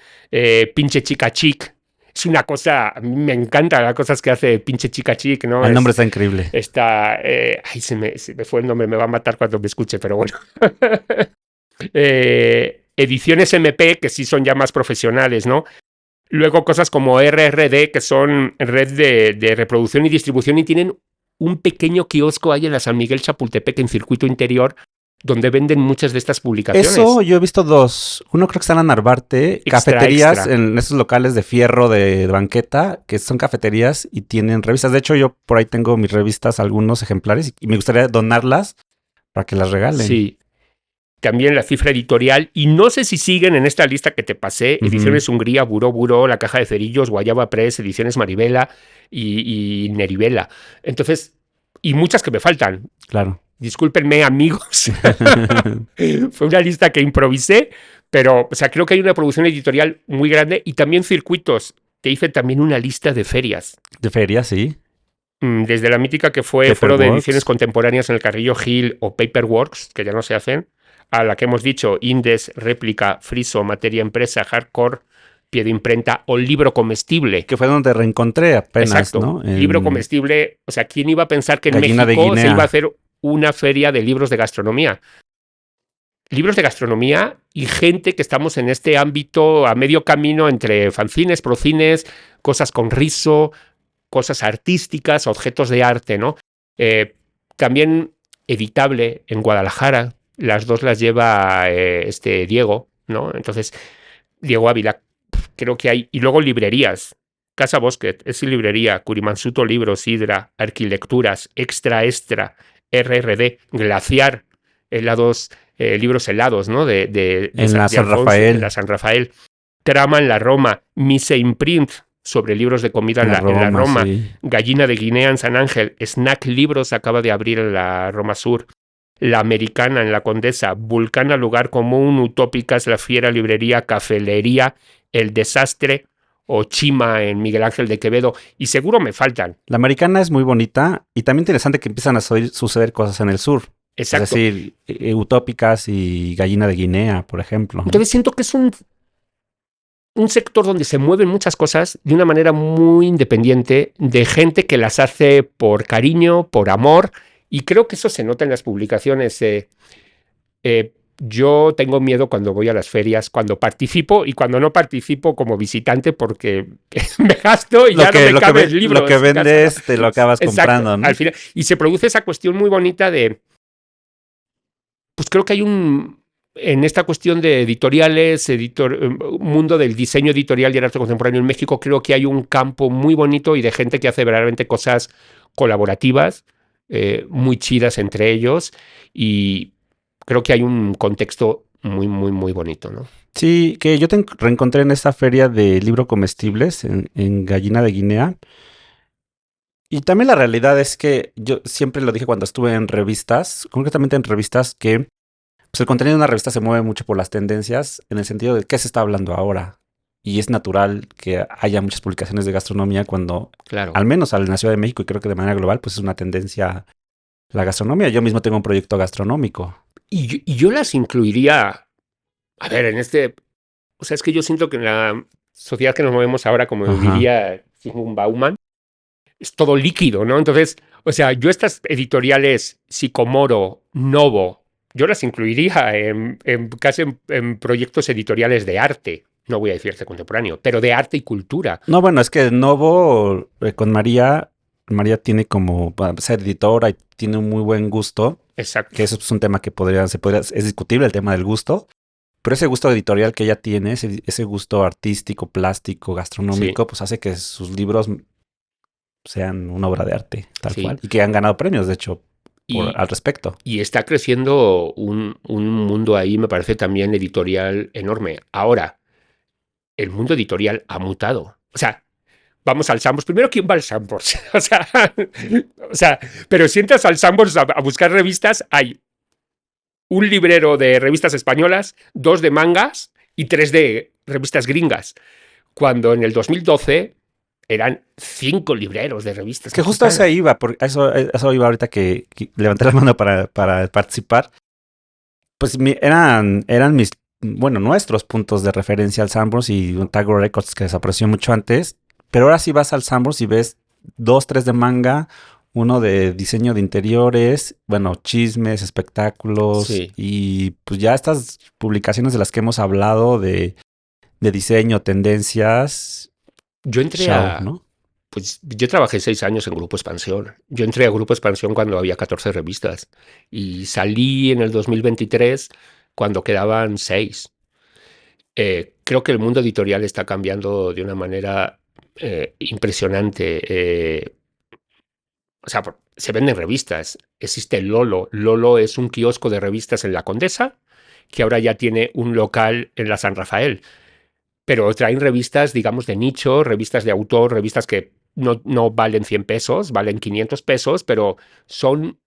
Pinche Chica Chic. Es una cosa, a mí me encanta las cosas que hace Pinche Chica Chic, ¿no? El nombre está increíble. Ay, se me fue el nombre, me va a matar cuando me escuche, pero bueno. Ediciones MP, que sí son ya más profesionales, ¿no? Luego cosas como RRD, que son red de reproducción y distribución, y tienen un pequeño kiosco ahí en la San Miguel Chapultepec, en circuito interior, donde venden muchas de estas publicaciones. Eso yo he visto dos. Uno creo que está en la Narvarte, cafeterías en esos locales de fierro de banqueta, que son cafeterías y tienen revistas. De hecho, yo por ahí tengo mis revistas, algunos ejemplares, y me gustaría donarlas para que las regalen. Sí. También La Cifra Editorial, y no sé si siguen en esta lista que te pasé, Ediciones Hungría, Buró, La Caja de Cerillos, Guayaba Press, Ediciones Maribela y Neribela. Entonces, y muchas que me faltan. Claro. Discúlpenme, amigos. Fue una lista que improvisé, pero, o sea, creo que hay una producción editorial muy grande y también circuitos. Te hice también una lista de ferias. De ferias, sí. Desde la mítica que fue Foro de Ediciones Contemporáneas en el Carrillo Gil o Paperworks, que ya no se hacen, a la que hemos dicho Indes, Réplica, Friso, Materia Empresa, Hardcore, Pie de Imprenta o Libro Comestible. Que fue donde reencontré apenas, exacto, ¿no? Libro Comestible, o sea, ¿quién iba a pensar que en México se iba a hacer una feria de libros de gastronomía? Libros de gastronomía y gente que estamos en este ámbito a medio camino entre fanzines, procines, cosas con riso, cosas artísticas, objetos de arte, ¿no? También editable en Guadalajara, las dos las lleva Diego, ¿no? Entonces, Diego Ávila, creo que hay, y luego librerías, Casa Bosquet, es librería, Kurimansuto Libros, Hydra, Arquilecturas, Extra, RRD, Glaciar, helados, libros helados, ¿no? En la San Rafael. En la San Rafael. Trama en la Roma, Mise Imprint, sobre libros de comida en la Roma. Sí. Gallina de Guinea en San Ángel. Snack Libros acaba de abrir en la Roma Sur. La Americana en la Condesa. Vulcana, Lugar Común. Utópicas, La Fiera, Librería, Cafelería, El Desastre o Chima en Miguel Ángel de Quevedo. Y seguro me faltan. La Americana es muy bonita y también interesante que empiezan a suceder cosas en el sur. Exacto. Es decir, Utópicas y Gallina de Guinea, por ejemplo. Entonces siento que es un sector donde se mueven muchas cosas de una manera muy independiente, de gente que las hace por cariño, por amor, y creo que eso se nota en las publicaciones. Yo tengo miedo cuando voy a las ferias, cuando participo y cuando no participo como visitante, porque me gasto y ya no me cabe el libro. Lo que vendes te lo acabas comprando, ¿no? Al final. Y se produce esa cuestión muy bonita de, pues creo que hay en esta cuestión de editoriales, mundo del diseño editorial y el arte contemporáneo en México, creo que hay un campo muy bonito y de gente que hace verdaderamente cosas colaborativas, muy chidas entre ellos, y creo que hay un contexto muy, muy, muy bonito, ¿no? Sí, que yo te reencontré en esta feria de libro comestibles en Gallina de Guinea. Y también la realidad es que yo siempre lo dije cuando estuve en revistas, concretamente en revistas, que pues el contenido de una revista se mueve mucho por las tendencias en el sentido de qué se está hablando ahora. Y es natural que haya muchas publicaciones de gastronomía cuando, Claro. al menos en la Ciudad de México y creo que de manera global, pues es una tendencia la gastronomía. Yo mismo tengo un proyecto gastronómico. Y yo las incluiría, a ver, o sea, es que yo siento que en la sociedad que nos movemos ahora, como diría Sigmund Bauman, es todo líquido, ¿no? Entonces, o sea, yo estas editoriales, Sicomoro, Novo, yo las incluiría casi en proyectos editoriales de arte. No voy a decir arte contemporáneo, pero de arte y cultura. No, bueno, es que Novo con María tiene como para ser editora y tiene un muy buen gusto. Exacto. Que eso es un tema que es discutible el tema del gusto. Pero ese gusto editorial que ella tiene, ese gusto artístico, plástico, gastronómico, pues hace que sus libros sean una obra de arte, tal cual. Y que han ganado premios, de hecho, al respecto. Y está creciendo un mundo ahí, me parece también editorial enorme. Ahora, el mundo editorial ha mutado. O sea, vamos al Sambors. Primero, ¿quién va al Sambors? o sea, pero si entras al Sambors a buscar revistas, hay un librero de revistas españolas, 2 de mangas y 3 de revistas gringas. Cuando en el 2012 eran 5 libreros de revistas. Que justo eso iba, eso iba ahorita que levanté la mano para participar. Pues eran nuestros puntos de referencia al Sambors y un Tago Records que desapareció mucho antes. Pero ahora sí vas al Sambors y ves 2, 3 de manga, uno de diseño de interiores, bueno, chismes, espectáculos. Sí. Y pues ya estas publicaciones de las que hemos hablado de diseño, tendencias. Yo entré ¿no? Pues yo trabajé 6 años en Grupo Expansión. Yo entré a Grupo Expansión cuando había 14 revistas y salí en el 2023 cuando quedaban 6. Creo que el mundo editorial está cambiando de una manera impresionante. O sea, se venden revistas. Existe Lolo. Lolo es un kiosco de revistas en la Condesa que ahora ya tiene un local en la San Rafael. Pero traen revistas, digamos, de nicho, revistas de autor, revistas que no valen 100 pesos, valen 500 pesos, pero son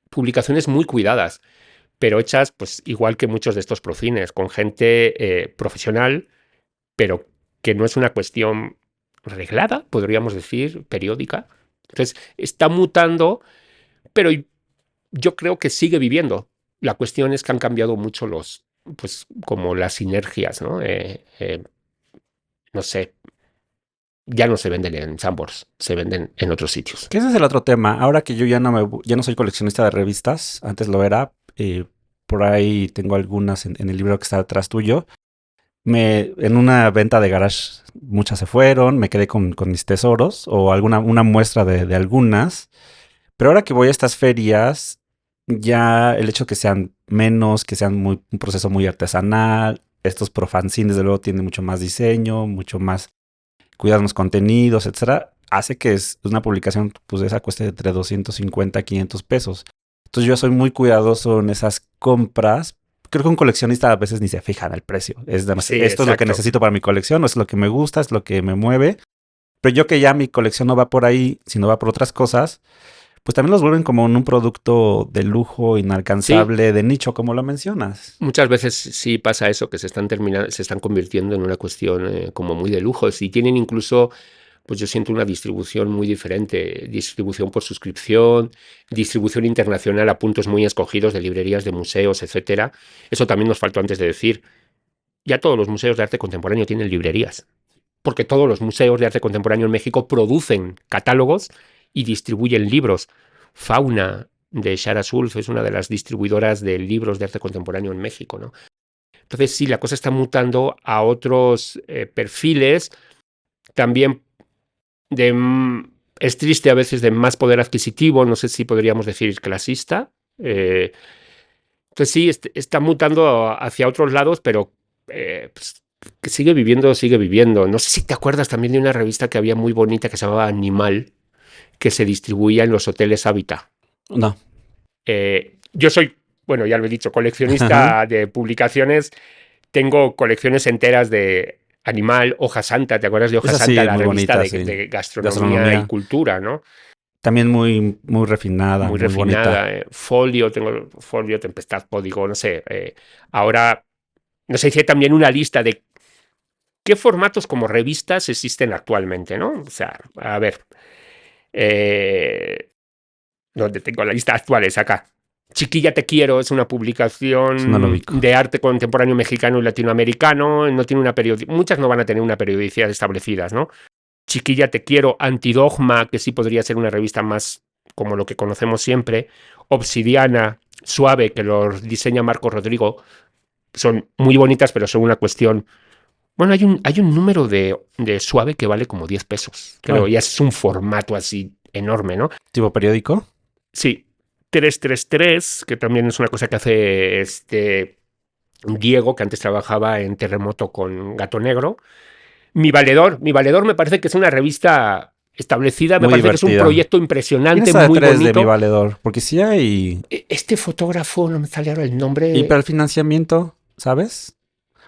publicaciones muy cuidadas, pero hechas, pues, igual que muchos de estos profines, con gente profesional, pero que no es una cuestión reglada, podríamos decir, periódica. Entonces, está mutando, pero yo creo que sigue viviendo. La cuestión es que han cambiado mucho pues, como las sinergias, ¿no? No sé, ya no se venden en Sambors, se venden en otros sitios. Que ese es el otro tema. Ahora que yo ya no soy coleccionista de revistas, antes lo era, por ahí tengo algunas en el libro que está detrás tuyo. En una venta de garage muchas se fueron, me quedé con mis tesoros o una muestra de algunas. Pero ahora que voy a estas ferias, ya el hecho que sean menos, que sean un proceso muy artesanal, estos profanzines desde luego tienen mucho más diseño, mucho más cuidado en los contenidos, etcétera, hace que una publicación pues esa cueste entre 250 a 500 pesos. Entonces yo soy muy cuidadoso en esas compras. Creo que un coleccionista a veces ni se fija en el precio. Esto es lo que necesito para mi colección, o es lo que me gusta, es lo que me mueve. Pero yo que ya mi colección no va por ahí, sino va por otras cosas, pues también los vuelven como un producto de lujo, Sí, inalcanzable, de nicho, como lo mencionas. muchas veces sí pasa eso, que se están convirtiendo en una cuestión como muy de lujo. Y tienen incluso, pues yo siento una distribución muy diferente, distribución por suscripción, distribución internacional a puntos muy escogidos de librerías, de museos, etcétera. Eso también nos faltó antes de decir. Ya todos los museos de arte contemporáneo tienen librerías, porque todos los museos de arte contemporáneo en México producen catálogos y distribuyen libros. Fauna de Shara Sulf es una de las distribuidoras de libros de arte contemporáneo en México, ¿no? Entonces sí, la cosa está mutando a otros perfiles, también de, es triste a veces, de más poder adquisitivo, no sé si podríamos decir clasista. Entonces sí, está mutando hacia otros lados, pero pues, que sigue viviendo, sigue viviendo. No sé si te acuerdas también de una revista que había muy bonita que se llamaba Animal, que se distribuía en los hoteles Habitat. No. Yo soy, bueno, ya lo he dicho, coleccionista de publicaciones. Tengo colecciones enteras de Animal, Hoja Santa. ¿Te acuerdas de Hoja Esa sí Santa? es La muy revista bonita, sí. de gastronomía y Gastronomía. cultura, ¿no? También muy, muy refinada, Muy muy bonita. refinada. Folio, tengo Folio, Tempestad, Código, no sé. Ahora, no sé, hice también una lista de qué formatos como revistas existen actualmente, ¿no? O sea, a ver, donde tengo la lista actual es acá. Chiquilla Te Quiero es una Eso no lo publicación ubico. de arte contemporáneo mexicano y latinoamericano. No tiene una muchas no van a tener una periodicidad establecidas, ¿no? Chiquilla Te Quiero, Antidogma, que sí podría ser una revista más como lo que conocemos siempre. Obsidiana, Suave, que los diseña Marco Rodrigo. Son muy bonitas, pero son una cuestión. Bueno, hay un número de Suave que vale como 10 pesos. Creo, Oh, ya es un formato así enorme, ¿no? tipo periódico. Sí, 333, que también es una cosa que hace Diego, que antes trabajaba en Terremoto con Gato Negro. Mi Valedor me parece que es una revista establecida, me Muy parece que es un divertida. proyecto ¿Quién impresionante, está muy detrás de Mi bonito. Valedor? Porque sí hay. Este fotógrafo, no me sale ahora el Y para nombre, el financiamiento, ¿sabes?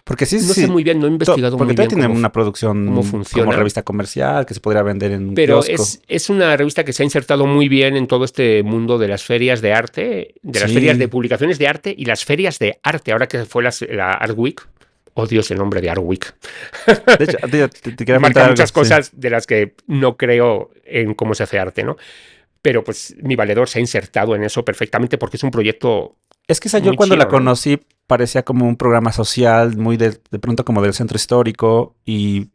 Porque sí, no sé sí. muy bien, no he investigado Porque muy todavía bien tiene una cómo producción como funciona. revista comercial que se podría vender en un Pero kiosco. es una revista que se ha insertado muy bien en todo este mundo de las ferias de arte, de las ferias de Sí. publicaciones de arte y las ferias de arte, ahora que fue la Art Week. Odio ese nombre de Art Week. De hecho, te quería Marca comentar algo. muchas Sí. cosas de las que no creo en cómo se hace arte, ¿no? Pero pues Mi Valedor se ha insertado en eso perfectamente porque es un proyecto Es que esa yo muy cuando la chido, ¿no? conocí parecía como un programa social, muy de pronto como del centro histórico y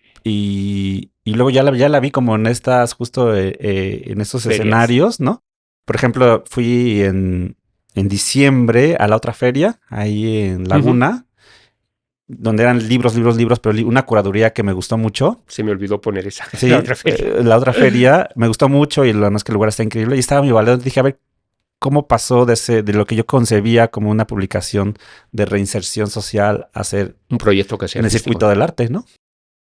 luego ya la vi como en estas, justo en estos Ferias. escenarios, ¿no? Por ejemplo, fui en diciembre a la otra feria, ahí en Ujú. Laguna, donde eran libros, libros, libros, pero una curaduría que me gustó mucho. Se me olvidó poner esa, la Sí, otra feria. la otra feria me gustó mucho y lo más que el lugar está increíble. Y estaba mi valedor, dije, a ver, ¿cómo pasó de lo que yo concebía como una publicación de reinserción social a ser Un proyecto que sea en el artístico. circuito del arte, ¿no?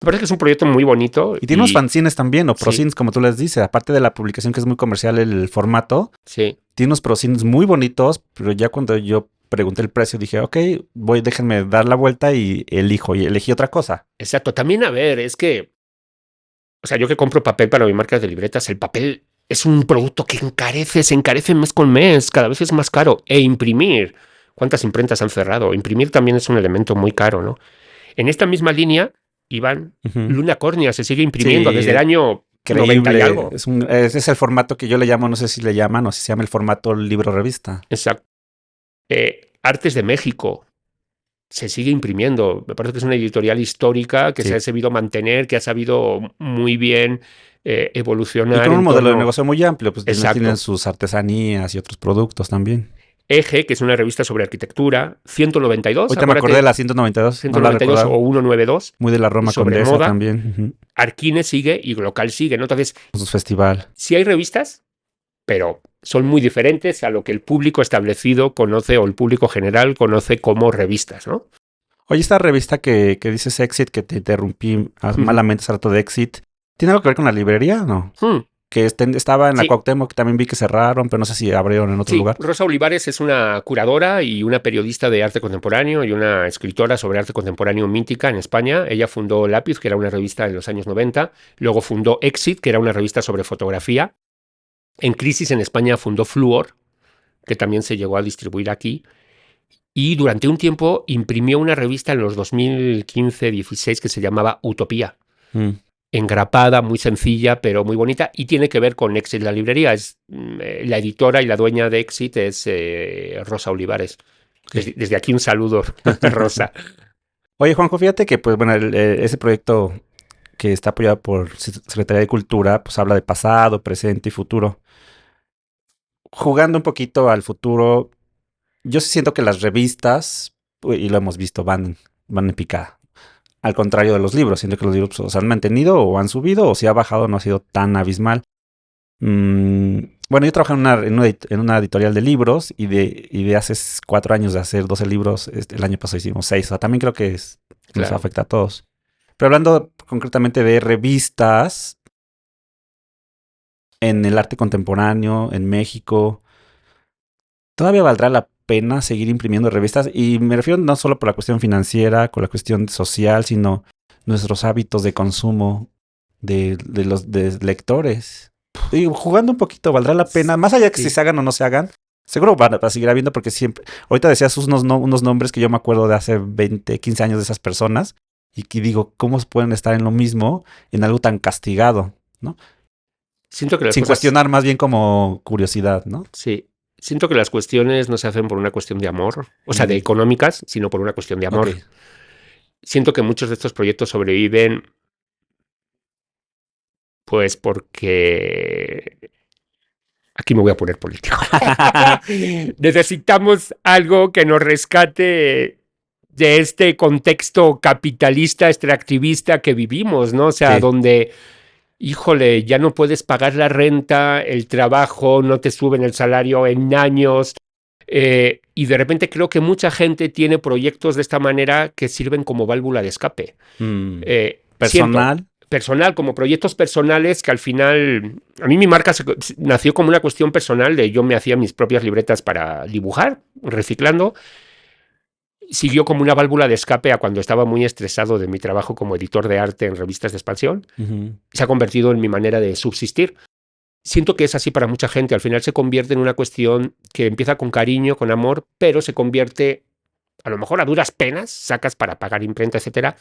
Me parece que es un proyecto muy bonito Y tiene unos y fanzines también, o sí, prosins, como tú les dices. Aparte de la publicación que es muy comercial el formato, sí. tiene unos prosins muy bonitos, pero ya cuando yo pregunté el precio dije, ok, déjenme dar la vuelta y elijo. Y elegí otra cosa. Exacto. También, a ver, es que, o sea, yo que compro papel para mi marca de libretas, el papel es un producto que se encarece mes con mes, cada vez es más caro. E imprimir, ¿cuántas imprentas han cerrado? Imprimir también es un elemento muy caro, ¿no? En esta misma línea, Iván, Ujú. Luna Córnea se sigue imprimiendo desde el Sí, año 90 y increíble. algo. Ese es el formato que yo le llamo, no sé si le llaman o si se llama el formato libro-revista. Exacto. Artes de México se sigue imprimiendo. Me parece que es una editorial histórica que se ha Sí. sabido mantener, que ha sabido muy bien Y evolucionar con un en modelo de torno. negocio muy amplio, pues tienen Exacto. sus artesanías y otros productos también. Eje, que es una revista sobre arquitectura, 192, Ahorita me acordé de acuérdate, la 192, no la 192 o recordaba. 192, Muy de la Roma sobre Condesa moda. también, ujú, Arquine sigue y Glocal sigue, ¿no? Entonces, con su festival. sí hay revistas, pero son muy diferentes a lo que el público establecido conoce o el público general conoce como revistas, ¿no? Oye, esta revista que dices Exit, que te interrumpí malamente hace rato de Exit, ¿tiene algo que ver con la librería o no? que estaba en la Sí, Cuauhtémoc, que también vi que cerraron, pero no sé si abrieron en otro sí, lugar. Rosa Olivares es una curadora y una periodista de arte contemporáneo y una escritora sobre arte contemporáneo mítica en España. Ella fundó Lápiz, que era una revista en los años 90. Luego fundó Exit, que era una revista sobre fotografía. En Crisis en España fundó Fluor, que también se llegó a distribuir aquí. Y durante un tiempo imprimió una revista en los 2015-16 que se llamaba Utopía. Mm. Engrapada, muy sencilla, pero muy bonita, y tiene que ver con Exit, la librería. La editora y la dueña de Exit es Rosa Olivares. Ok. Desde aquí un saludo, Rosa. Oye, Juanjo, fíjate que, pues, bueno, ese proyecto que está apoyado por Secretaría de Cultura, pues habla de pasado, presente y futuro. Jugando un poquito al futuro, yo sí siento que las revistas, y lo hemos visto, van en picada. Al contrario de los libros, siento que los libros pues, se han mantenido o han subido, o si ha bajado, no ha sido tan abismal. Bueno, yo trabajo en una editorial de libros y de hace 4 años de hacer 12 libros, el año pasado hicimos 6. O sea, también creo que nos Claro. afecta a todos. Pero hablando concretamente de revistas en el arte contemporáneo, en México, todavía valdrá la pena seguir imprimiendo revistas. Y me refiero no solo por la cuestión financiera, con la cuestión social, sino nuestros hábitos de consumo de los lectores. Y jugando un poquito, ¿valdrá la pena? Más allá de que si Sí. se hagan o no se hagan, seguro van a seguir habiendo porque siempre... Ahorita decías unos nombres que yo me acuerdo de hace 20, 15 años de esas personas y que digo, ¿cómo pueden estar en lo mismo en algo tan castigado? ¿No? Siento que las Sin cosas, cuestionar, más bien como curiosidad, ¿no? sí. Siento que las cuestiones no se hacen por una cuestión de amor, o sea, de Mm, económicas, sino por una cuestión de ok. amor. Siento que muchos de estos proyectos sobreviven, pues porque aquí me voy a poner político. Necesitamos algo que nos rescate de este contexto capitalista, extractivista que vivimos, ¿no? O sea, Sí. donde, híjole, ya no puedes pagar la renta, el trabajo, no te suben el salario en años. Y de repente creo que mucha gente tiene proyectos de esta manera que sirven como válvula de escape. Mm, Siento, personal. personal, como proyectos personales que al final, a mí mi marca nació como una cuestión personal de yo me hacía mis propias libretas para dibujar, reciclando, siguió como una válvula de escape a cuando estaba muy estresado de mi trabajo como editor de arte en revistas de expansión, Ujú. se ha convertido en mi manera de subsistir. Siento que es así para mucha gente, al final se convierte en una cuestión que empieza con cariño, con amor, pero se convierte, a lo mejor a duras penas, sacas para pagar imprenta, etcétera,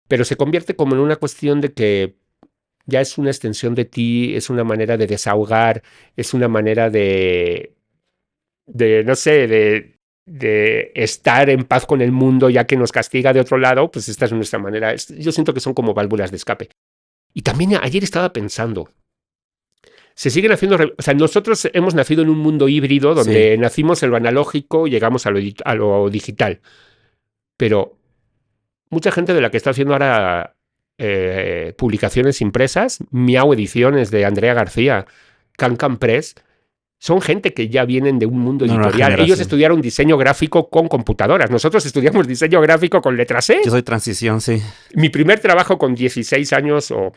pero se convierte como en una cuestión de que ya es una extensión de ti, es una manera de desahogar, es una manera de no sé, de estar en paz con el mundo ya que nos castiga de otro lado, pues esta es nuestra manera. Yo siento que son como válvulas de escape. Y también ayer estaba pensando, se siguen haciendo, o sea, nosotros hemos nacido en un mundo híbrido Sí. donde nacimos en lo analógico y llegamos a lo digital, pero mucha gente de la que está haciendo ahora publicaciones impresas, Miau Ediciones de Andrea García, Cancan Press, son gente que ya vienen de un mundo Una nueva editorial. Ellos generación. estudiaron diseño gráfico con computadoras. Nosotros estudiamos diseño gráfico con letra Yo C. soy transición, sí. Mi primer trabajo con 16 años o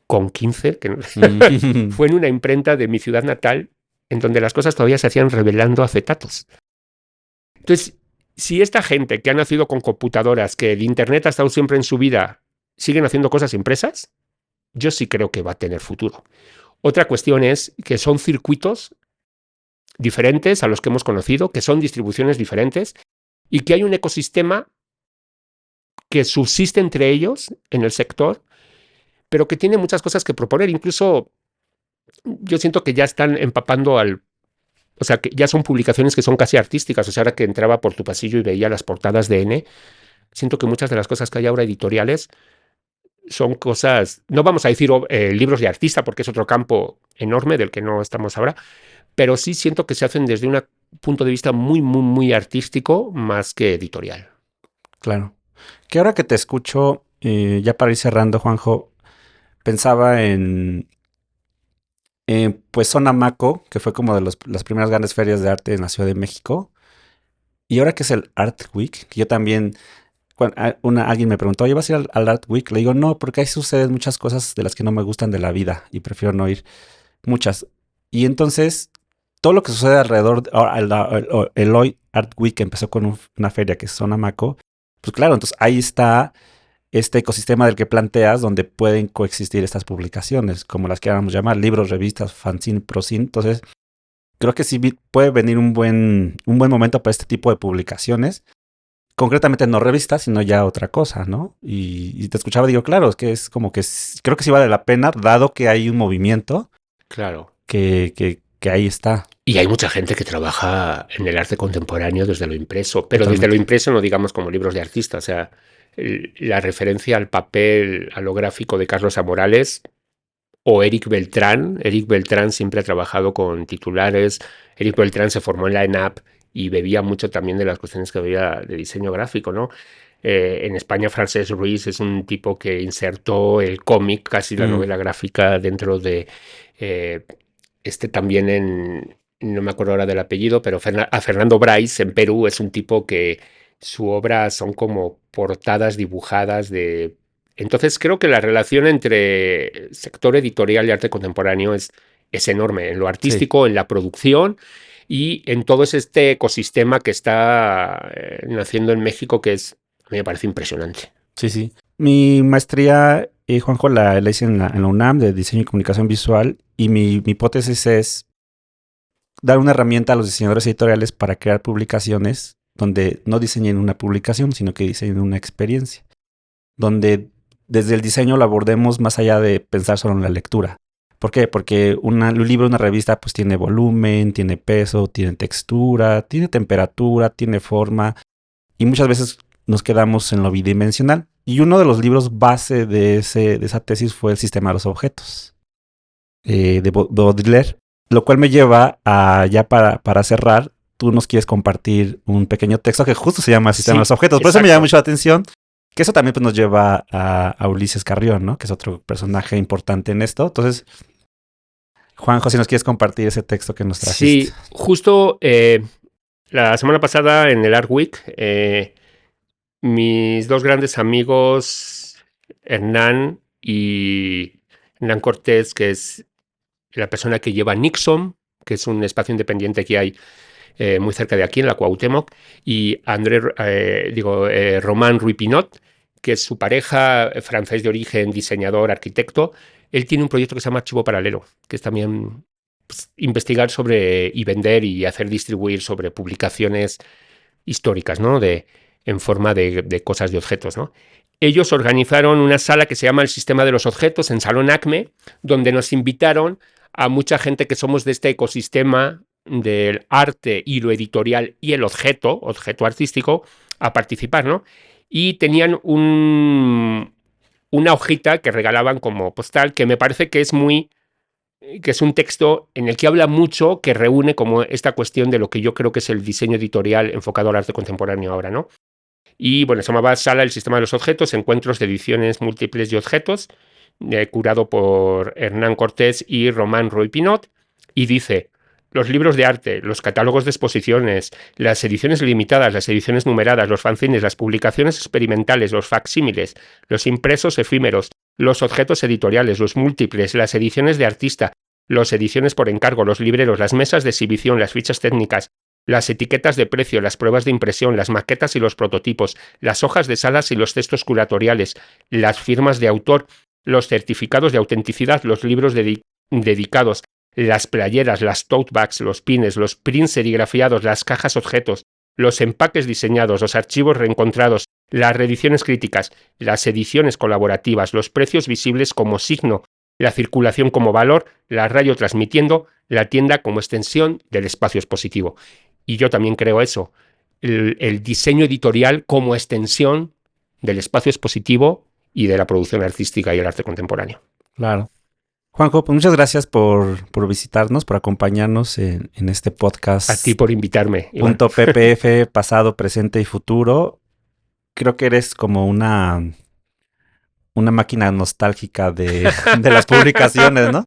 con 15 que Mm. fue en una imprenta de mi ciudad natal en donde las cosas todavía se hacían revelando acetatos. Entonces, si esta gente que ha nacido con computadoras, que el Internet ha estado siempre en su vida, siguen haciendo cosas impresas, yo sí creo que va a tener futuro. Otra cuestión es que son circuitos diferentes a los que hemos conocido, que son distribuciones diferentes y que hay un ecosistema que subsiste entre ellos en el sector, pero que tiene muchas cosas que proponer. Incluso yo siento que ya están empapando al... O sea, que ya son publicaciones que son casi artísticas. O sea, ahora que entraba por tu pasillo y veía las portadas de N, siento que muchas de las cosas que hay ahora editoriales son cosas, no vamos a decir libros de artista, porque es otro campo enorme del que no estamos ahora, pero sí siento que se hacen desde un punto de vista muy, muy, muy artístico más que editorial. Claro. Que ahora que te escucho, ya para ir cerrando, Juanjo, pensaba pues Sonamaco, que fue como de las primeras grandes ferias de arte en la Ciudad de México. Y ahora que es el Art Week, que yo también, alguien me preguntó, ¿oye, vas a ir al Art Week? Le digo, no, porque ahí suceden muchas cosas de las que no me gustan de la vida y prefiero no ir. muchas. Y entonces, todo lo que sucede alrededor, el Eloy Art Week empezó con una feria que es Sonamaco, pues claro, entonces ahí está este ecosistema del que planteas, donde pueden coexistir estas publicaciones, como las queramos llamar, libros, revistas, fanzine, prozine. Entonces, creo que sí puede venir un buen momento para este tipo de publicaciones. Concretamente no revistas, sino ya otra cosa, ¿no? Y te escuchaba, digo, claro, es que es como que creo que sí vale la pena, dado que hay un movimiento. Claro. Que ahí está. Y hay mucha gente que trabaja en el arte contemporáneo desde lo impreso, pero Totalmente. desde lo impreso no digamos como libros de artista, o sea, la referencia al papel, a lo gráfico de Carlos Amorales o Eric Beltrán. Eric Beltrán siempre ha trabajado con titulares. Eric Beltrán se formó en la ENAP y bebía mucho también de las cuestiones que había de diseño gráfico, ¿no? En España, Francesc Ruiz es un tipo que insertó el cómic, casi la novela gráfica, dentro de también no me acuerdo ahora del apellido, pero a Fernando Brais en Perú es un tipo que su obra son como portadas dibujadas de... Entonces creo que la relación entre sector editorial y arte contemporáneo es enorme, en lo artístico, en la producción y en todo este ecosistema que está naciendo en México, que a mí me parece impresionante. Sí, sí. Mi maestría, Juanjo, la hice en la UNAM de Diseño y Comunicación Visual, y mi hipótesis es dar una herramienta a los diseñadores editoriales para crear publicaciones donde no diseñen una publicación, sino que diseñen una experiencia. Donde desde el diseño lo abordemos más allá de pensar solo en la lectura. ¿Por qué? Porque un libro, una revista, pues tiene volumen, tiene peso, tiene textura, tiene temperatura, tiene forma, y muchas veces nos quedamos en lo bidimensional. Y uno de los libros base de esa tesis fue El sistema de los objetos, de Baudelaire, lo cual me lleva a, ya para cerrar, tú nos quieres compartir un pequeño texto que justo se llama El sistema de los objetos. Por eso me llama mucho la atención, que eso también pues, nos lleva a Ulises Carrión, ¿no? Que es otro personaje importante en esto. Entonces, Juanjo, si nos quieres compartir ese texto que nos trajiste. Sí, justo la semana pasada en el Art Week, mis dos grandes amigos, Hernán Cortés, que es la persona que lleva Nixon, que es un espacio independiente que hay muy cerca de aquí, en la Cuauhtémoc, y Román Ruy Pinot, que es su pareja, francés de origen, diseñador, arquitecto. Él tiene un proyecto que se llama Archivo Paralelo, que es también pues, investigar sobre y vender y hacer distribuir sobre publicaciones históricas, ¿no? En forma de cosas, de objetos, ¿no? Ellos organizaron una sala que se llama El Sistema de los Objetos en Salón ACME, donde nos invitaron a mucha gente que somos de este ecosistema del arte y lo editorial y el objeto artístico, a participar, ¿no? Y tenían una hojita que regalaban como postal, que me parece que es un texto en el que habla mucho, que reúne como esta cuestión de lo que yo creo que es el diseño editorial enfocado al arte contemporáneo ahora, ¿no? Y bueno, se llamaba Sala El Sistema de los Objetos, encuentros de ediciones múltiples de objetos, curado por Hernán Cortés y Román Ruy Pinot, y dice: los libros de arte, los catálogos de exposiciones, las ediciones limitadas, las ediciones numeradas, los fanzines, las publicaciones experimentales, los facsímiles, los impresos efímeros, los objetos editoriales, los múltiples, las ediciones de artista, las ediciones por encargo, los libreros, las mesas de exhibición, las fichas técnicas, las etiquetas de precio, las pruebas de impresión, las maquetas y los prototipos, las hojas de salas y los textos curatoriales, las firmas de autor, los certificados de autenticidad, los libros dedicados, las playeras, las tote bags, los pines, los prints serigrafiados, las cajas objetos, los empaques diseñados, los archivos reencontrados, las reediciones críticas, las ediciones colaborativas, los precios visibles como signo, la circulación como valor, la radio transmitiendo, la tienda como extensión del espacio expositivo. Y yo también creo eso, el diseño editorial como extensión del espacio expositivo y de la producción artística y el arte contemporáneo. Claro. Juanjo, pues muchas gracias por visitarnos, por acompañarnos en este podcast. A ti por invitarme. Punto PPF, pasado, presente y futuro. Creo que eres como una máquina nostálgica de las publicaciones, ¿no?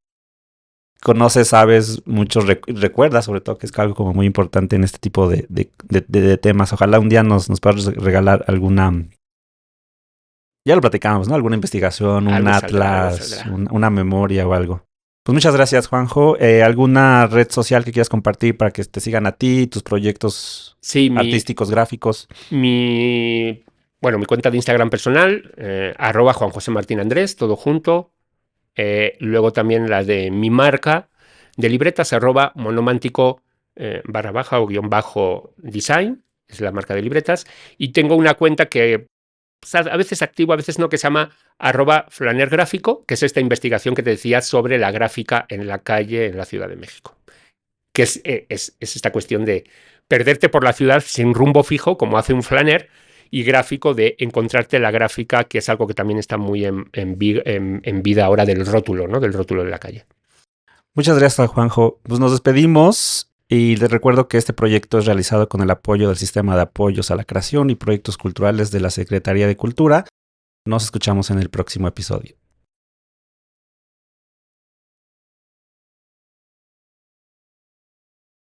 Conoces, sabes, muchos recuerdas, sobre todo que es algo como muy importante en este tipo de temas. Ojalá un día nos puedas regalar alguna... Ya lo platicamos, ¿no? Alguna investigación, un atlas, una memoria o algo. Pues muchas gracias, Juanjo. ¿Alguna red social que quieras compartir para que te sigan a ti, tus proyectos Sí, artísticos, gráficos? mi, mi cuenta de Instagram personal, @Juan José Martín Andrés, todo junto. Luego también la de mi marca de libretas, @monomántico _o _design, es la marca de libretas. Y tengo una cuenta que a veces activo, a veces no, que se llama @flanergráfico, que es esta investigación que te decía sobre la gráfica en la calle en la Ciudad de México. Que es esta cuestión de perderte por la ciudad sin rumbo fijo, como hace un flaner, y gráfico de encontrarte la gráfica, que es algo que también está muy en vida ahora del rótulo, ¿no? Del rótulo de la calle. Muchas gracias, Juanjo. Pues nos despedimos y les recuerdo que este proyecto es realizado con el apoyo del Sistema de Apoyos a la Creación y Proyectos Culturales de la Secretaría de Cultura. Nos escuchamos en el próximo episodio.